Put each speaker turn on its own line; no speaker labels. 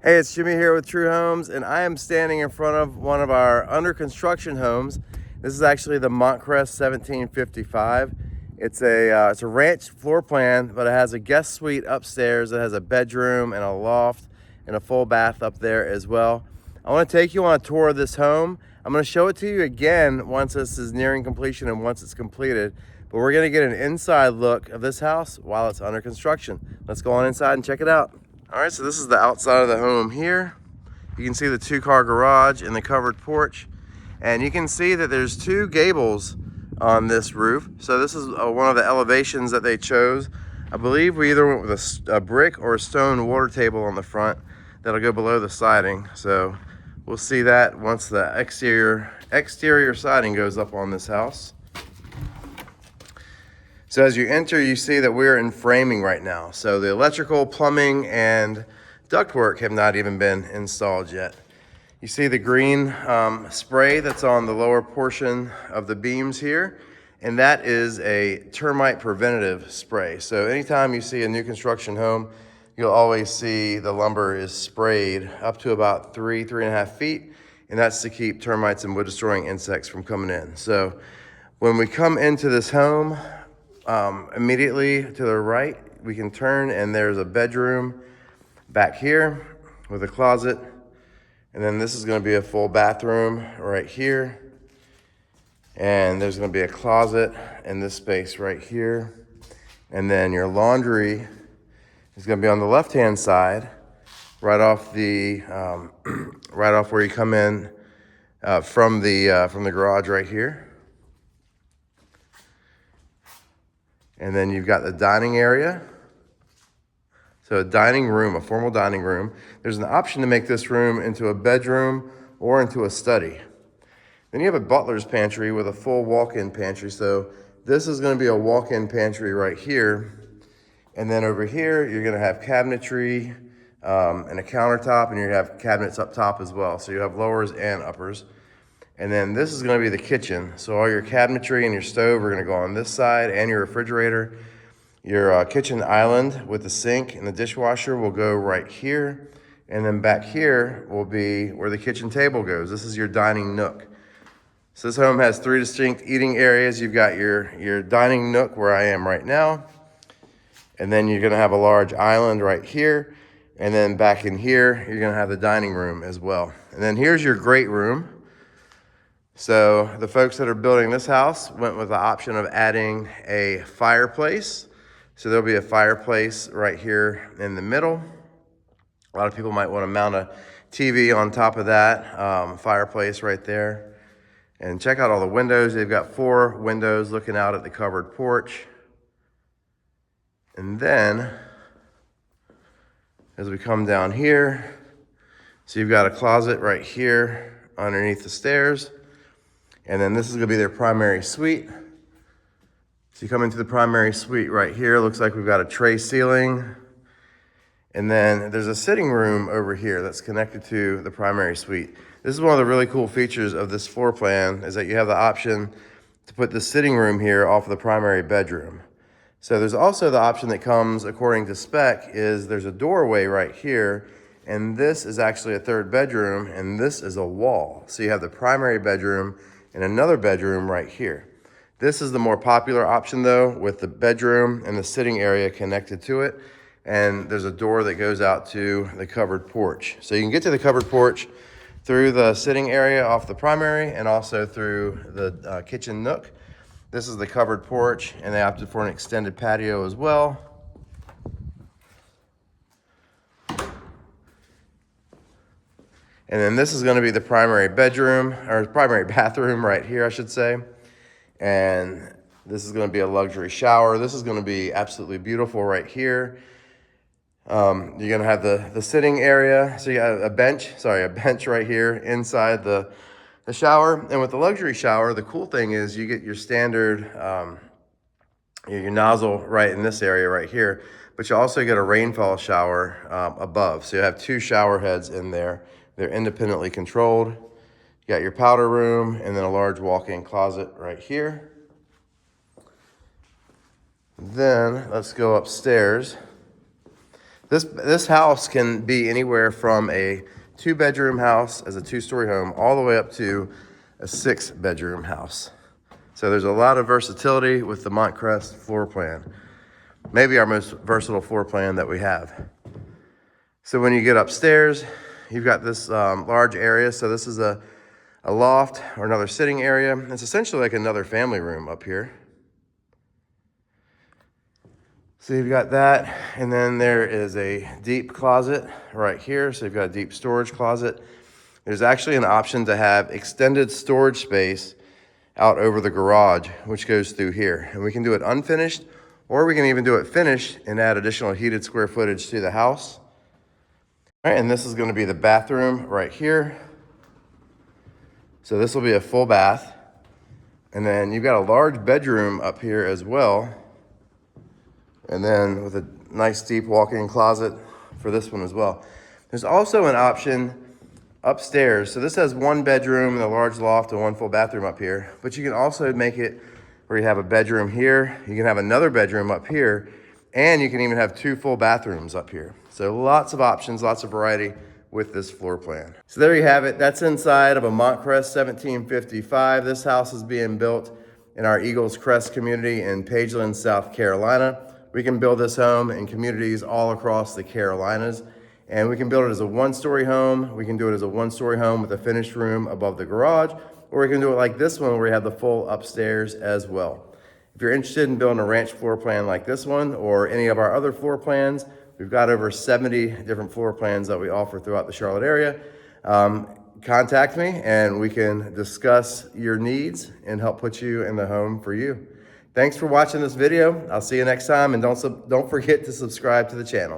Hey, it's Jimmy here with True Homes, and I am standing in front of one of our under construction homes. This is actually the Montcrest 1755. It's a ranch floor plan, but it has a guest suite upstairs that has a bedroom and a loft and a full bath up there as well. I want to take you on a tour of this home. I'm going to show it to you again once this is nearing completion and once it's completed. But we're going to get an inside look of this house while it's under construction. Let's go on inside and check it out. All right, so this is the outside of the home here. You can see the 2-car garage and the covered porch. And you can see that there's 2 gables on this roof. So this is one of the elevations that they chose. I believe we either went with a brick or a stone water table on the front that'll go below the siding. So we'll see that once the exterior siding goes up on this house. So as you enter, you see that we're in framing right now. So the electrical, plumbing, and ductwork have not even been installed yet. You see the green spray that's on the lower portion of the beams here, and that is a termite preventative spray. So anytime you see a new construction home, you'll always see the lumber is sprayed up to about 3.5 feet, and that's to keep termites and wood destroying insects from coming in. So when we come into this home, immediately to the right, we can turn and there's a bedroom back here with a closet. And then this is going to be a full bathroom right here. And there's going to be a closet in this space right here. And then your laundry is going to be on the left-hand side, right off where you come in from the garage right here. And then you've got the dining area. So a dining room, a formal dining room. There's an option to make this room into a bedroom or into a study. Then you have a butler's pantry with a full walk-in pantry. So this is going to be a walk-in pantry right here. And then over here, you're going to have cabinetry and a countertop, and you're going to have cabinets up top as well. So you have lowers and uppers. And then this is going to be the kitchen. So all your cabinetry and your stove are going to go on this side, and your refrigerator. Your kitchen island with the sink and the dishwasher will go right here. And then back here will be where the kitchen table goes. This is your dining nook. So this home has 3 distinct eating areas. You've got your dining nook where I am right now. And then you're going to have a large island right here. And then back in here, you're going to have the dining room as well. And then here's your great room. So the folks that are building this house went with the option of adding a fireplace. So there'll be a fireplace right here in the middle. A lot of people might want to mount a TV on top of that fireplace right there. And check out all the windows. They've got 4 windows looking out at the covered porch. And then as we come down here, so you've got a closet right here underneath the stairs. And then this is going to be their primary suite. So you come into the primary suite right here. Looks like we've got a tray ceiling. And then there's a sitting room over here that's connected to the primary suite. This is one of the really cool features of this floor plan, is that you have the option to put the sitting room here off of the primary bedroom. So there's also the option that comes according to spec, is there's a doorway right here. And this is actually a 3rd bedroom, and this is a wall. So you have the primary bedroom and another bedroom right here. This is the more popular option though, with the bedroom and the sitting area connected to it. And there's a door that goes out to the covered porch. So you can get to the covered porch through the sitting area off the primary and also through the kitchen nook. This is the covered porch, and they opted for an extended patio as well. And then this is going to be the primary bedroom, or primary bathroom right here, I should say. And this is going to be a luxury shower. This is going to be absolutely beautiful right here. You're going to have the sitting area. So you got a bench right here inside the shower. And with the luxury shower, the cool thing is you get your standard, your nozzle right in this area right here. But you also get a rainfall shower above. So you have 2 shower heads in there. They're independently controlled. You got your powder room and then a large walk-in closet right here. Then let's go upstairs. This house can be anywhere from a 2-bedroom house as a 2-story home all the way up to a 6-bedroom house. So there's a lot of versatility with the Montcrest floor plan. Maybe our most versatile floor plan that we have. So when you get upstairs, you've got this large area. So this is a loft or another sitting area. It's essentially like another family room up here. So you've got that, and then there is a deep closet right here. So you've got a deep storage closet. There's actually an option to have extended storage space out over the garage, which goes through here. And we can do it unfinished, or we can even do it finished and add additional heated square footage to the house. All right, and this is gonna be the bathroom right here. So this will be a full bath. And then you've got a large bedroom up here as well. And then with a nice deep walk-in closet for this one as well. There's also an option upstairs. So this has 1 bedroom and a large loft and 1 full bathroom up here. But you can also make it where you have a bedroom here. You can have another bedroom up here. And you can even have 2 full bathrooms up here. So lots of options, lots of variety with this floor plan. So there you have it. That's inside of a Montcrest 1755. This house is being built in our Eagles Crest community in Pageland, South Carolina. We can build this home in communities all across the Carolinas, and we can build it as a 1-story home. We can do it as a 1-story home with a finished room above the garage, or we can do it like this one where we have the full upstairs as well. If you're interested in building a ranch floor plan like this one or any of our other floor plans, we've got over 70 different floor plans that we offer throughout the Charlotte area. Contact me and we can discuss your needs and help put you in the home for you. Thanks for watching this video. I'll see you next time, and don't forget to subscribe to the channel.